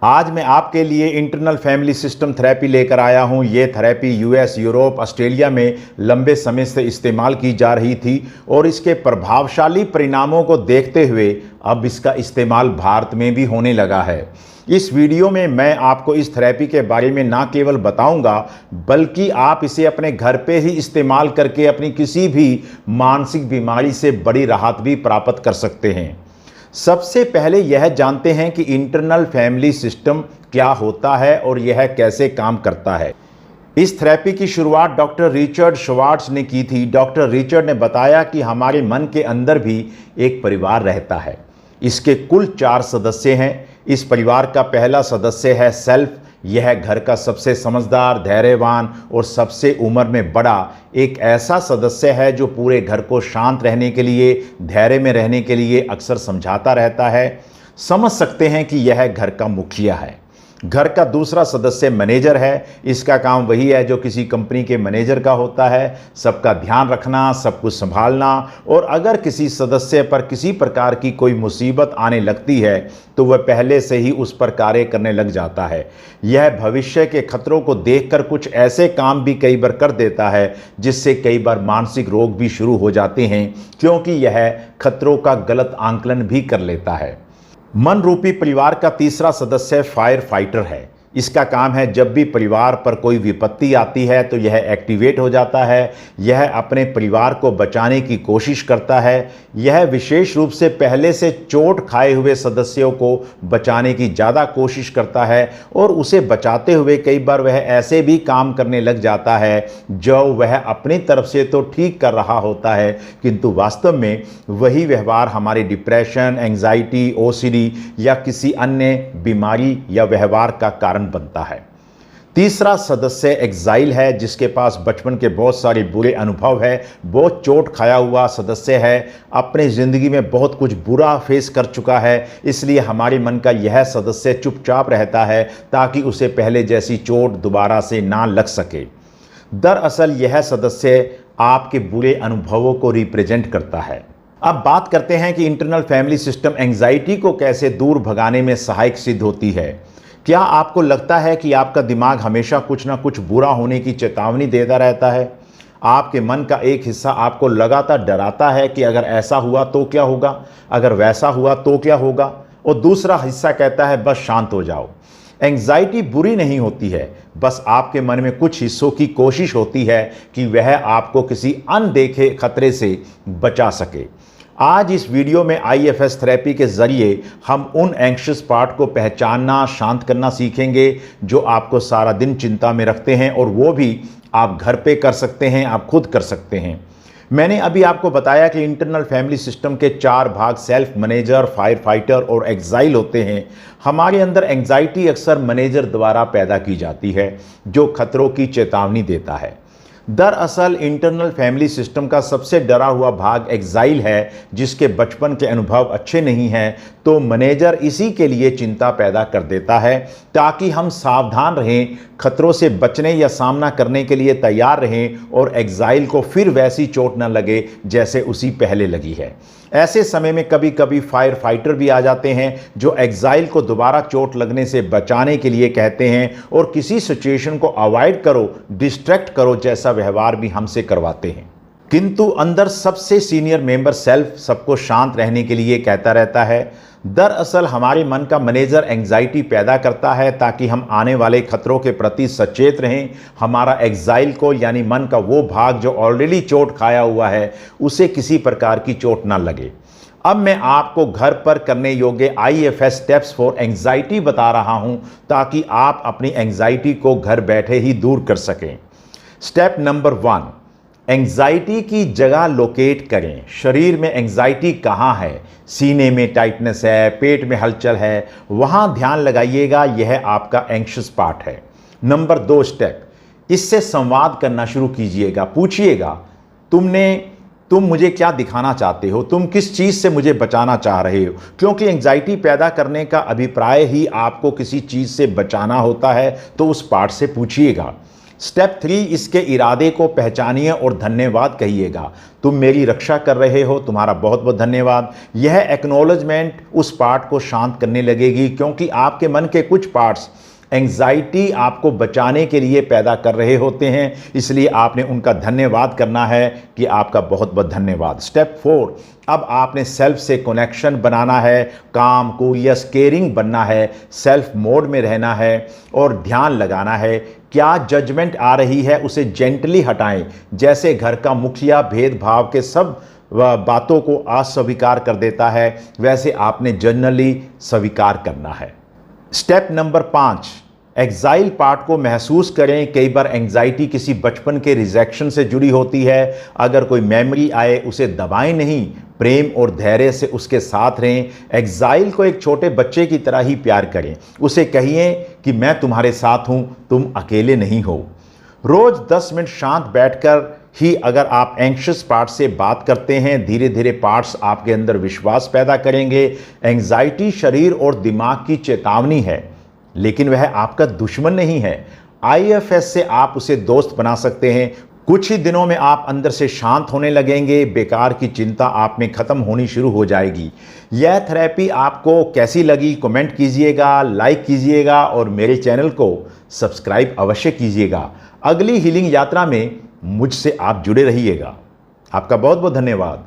आज मैं आपके लिए इंटरनल फैमिली सिस्टम थेरेपी लेकर आया हूं। ये थेरेपी यूएस, यूरोप, ऑस्ट्रेलिया में लंबे समय से इस्तेमाल की जा रही थी और इसके प्रभावशाली परिणामों को देखते हुए अब इसका इस्तेमाल भारत में भी होने लगा है। इस वीडियो में मैं आपको इस थेरेपी के बारे में ना केवल बताऊंगा, बल्कि आप इसे अपने घर पे ही इस्तेमाल करके अपनी किसी भी मानसिक बीमारी से बड़ी राहत भी प्राप्त कर सकते हैं। सबसे पहले यह जानते हैं कि इंटरनल फैमिली सिस्टम क्या होता है और यह कैसे काम करता है। इस थेरेपी की शुरुआत डॉक्टर रिचर्ड श्वार्ट्ज ने की थी। डॉक्टर रिचर्ड ने बताया कि हमारे मन के अंदर भी एक परिवार रहता है। इसके कुल 4 सदस्य हैं। इस परिवार का पहला सदस्य है सेल्फ। यह घर का सबसे समझदार, धैर्यवान और सबसे उम्र में बड़ा एक ऐसा सदस्य है जो पूरे घर को शांत रहने के लिए, धैर्य में रहने के लिए अक्सर समझाता रहता है। समझ सकते हैं कि यह घर का मुखिया है। घर का दूसरा सदस्य मैनेजर है। इसका काम वही है जो किसी कंपनी के मैनेजर का होता है, सबका ध्यान रखना, सब कुछ संभालना। और अगर किसी सदस्य पर किसी प्रकार की कोई मुसीबत आने लगती है तो वह पहले से ही उस पर कार्य करने लग जाता है। यह भविष्य के खतरों को देखकर कुछ ऐसे काम भी कई बार कर देता है जिससे कई बार मानसिक रोग भी शुरू हो जाते हैं, क्योंकि यह खतरों का गलत आंकलन भी कर लेता है। मन रूपी परिवार का तीसरा सदस्य फायर फाइटर है। इसका काम है जब भी परिवार पर कोई विपत्ति आती है तो यह एक्टिवेट हो जाता है। यह अपने परिवार को बचाने की कोशिश करता है। यह विशेष रूप से पहले से चोट खाए हुए सदस्यों को बचाने की ज़्यादा कोशिश करता है और उसे बचाते हुए कई बार वह ऐसे भी काम करने लग जाता है जो वह अपनी तरफ से तो ठीक कर रहा होता है, किंतु वास्तव में वही व्यवहार हमारी डिप्रेशन, एंजाइटी, ओसीडी या किसी अन्य बीमारी या व्यवहार का कारण बनता है। तीसरा सदस्य एक्साइल है, जिसके पास बचपन के बहुत सारे बुरे अनुभव है। बहुत चोट खाया हुआ सदस्य है, अपने ज़िंदगी में बहुत कुछ बुरा फेस कर चुका है। इसलिए हमारे मन का यह सदस्य चुपचाप रहता है ताकि उसे पहले जैसी चोट दोबारा से ना लग सके। दरअसल यह सदस्य आपके बुरे अनुभवों को रिप्रेजेंट करता है। अब बात करते हैं कि इंटरनल फैमिली सिस्टम एंजाइटी को कैसे दूर भगाने में सहायक सिद्ध होती है। क्या आपको लगता है कि आपका दिमाग हमेशा कुछ ना कुछ बुरा होने की चेतावनी देता रहता है? आपके मन का एक हिस्सा आपको लगातार डराता है कि अगर ऐसा हुआ तो क्या होगा, अगर वैसा हुआ तो क्या होगा, और दूसरा हिस्सा कहता है बस शांत हो जाओ। एंजाइटी बुरी नहीं होती है, बस आपके मन में कुछ हिस्सों की कोशिश होती है कि वह आपको किसी अनदेखे खतरे से बचा सके। आज इस वीडियो में आईएफएस थेरेपी के जरिए हम उन एंग्शियस पार्ट को पहचानना, शांत करना सीखेंगे जो आपको सारा दिन चिंता में रखते हैं, और वो भी आप घर पे कर सकते हैं, आप खुद कर सकते हैं। मैंने अभी आपको बताया कि इंटरनल फैमिली सिस्टम के 4 भाग सेल्फ, मैनेजर, फायर फाइटर और एक्साइल होते हैं। हमारे अंदर एंजाइटी अक्सर मैनेजर द्वारा पैदा की जाती है जो खतरों की चेतावनी देता है। दरअसल इंटरनल फैमिली सिस्टम का सबसे डरा हुआ भाग एक्साइल है, जिसके बचपन के अनुभव अच्छे नहीं हैं, तो मैनेजर इसी के लिए चिंता पैदा कर देता है ताकि हम सावधान रहें, खतरों से बचने या सामना करने के लिए तैयार रहें और एक्साइल को फिर वैसी चोट न लगे जैसे उसी पहले लगी है। ऐसे समय में कभी कभी फायर फाइटर भी आ जाते हैं जो एक्साइल को दोबारा चोट लगने से बचाने के लिए कहते हैं और किसी सिचुएशन को अवॉइड करो, डिस्ट्रैक्ट करो जैसा व्यवहार भी हमसे करवाते हैं। किंतु अंदर सबसे सीनियर मेंबर सेल्फ सबको शांत रहने के लिए कहता रहता है। दरअसल हमारे मन का मैनेजर एंजाइटी पैदा करता है ताकि हम आने वाले खतरों के प्रति सचेत रहें। हमारा एक्साइल को यानी मन का वो भाग जो ऑलरेडी चोट खाया हुआ है, उसे किसी प्रकार की चोट ना लगे। अब मैं आपको घर पर करने योग्य आईएफएस स्टेप्स फॉर एंजाइटी बता रहा हूं ताकि आप अपनी एंजाइटी को घर बैठे ही दूर कर सकें। स्टेप नंबर 1, एंजाइटी की जगह लोकेट करें। शरीर में एंजाइटी कहाँ है? सीने में टाइटनेस है, पेट में हलचल है, वहाँ ध्यान लगाइएगा। यह आपका एंग्शियस पार्ट है। नंबर 2 स्टेप, इससे संवाद करना शुरू कीजिएगा। पूछिएगा, तुम मुझे क्या दिखाना चाहते हो? तुम किस चीज़ से मुझे बचाना चाह रहे हो? क्योंकि एंजाइटी पैदा करने का अभिप्राय ही आपको किसी चीज़ से बचाना होता है, तो उस पार्ट से पूछिएगा। स्टेप 3, इसके इरादे को पहचानिए और धन्यवाद कहिएगा। तुम मेरी रक्षा कर रहे हो, तुम्हारा बहुत बहुत धन्यवाद। यह एक्नॉलेजमेंट उस पार्ट को शांत करने लगेगी, क्योंकि आपके मन के कुछ पार्ट्स एंग्जाइटी आपको बचाने के लिए पैदा कर रहे होते हैं, इसलिए आपने उनका धन्यवाद करना है कि आपका बहुत बहुत धन्यवाद। स्टेप 4, अब आपने सेल्फ से कनेक्शन बनाना है, काम कूरियस केयरिंग बनना है, सेल्फ मोड में रहना है और ध्यान लगाना है। क्या जजमेंट आ रही है उसे जेंटली हटाएं। जैसे घर का मुखिया भेदभाव के सब बातों को अस्वीकार कर देता है, वैसे आपने जनरली स्वीकार करना है। स्टेप नंबर 5, एग्जाइल पार्ट को महसूस करें। कई बार एंग्जाइटी किसी बचपन के रिजेक्शन से जुड़ी होती है। अगर कोई मेमोरी आए उसे दबाएं नहीं, प्रेम और धैर्य से उसके साथ रहें। एग्जाइल को एक छोटे बच्चे की तरह ही प्यार करें। उसे कहिए कि मैं तुम्हारे साथ हूं, तुम अकेले नहीं हो। रोज 10 मिनट शांत बैठकर ही अगर आप एंग्शियस पार्ट से बात करते हैं, धीरे धीरे पार्ट्स आपके अंदर विश्वास पैदा करेंगे। एंग्जाइटी शरीर और दिमाग की चेतावनी है, लेकिन वह आपका दुश्मन नहीं है। IFS से आप उसे दोस्त बना सकते हैं। कुछ ही दिनों में आप अंदर से शांत होने लगेंगे, बेकार की चिंता आप में खत्म होनी शुरू हो जाएगी। यह थेरेपी आपको कैसी लगी कमेंट कीजिएगा, लाइक कीजिएगा और मेरे चैनल को सब्सक्राइब अवश्य कीजिएगा। अगली हीलिंग यात्रा में मुझसे आप जुड़े रहिएगा। आपका बहुत बहुत धन्यवाद।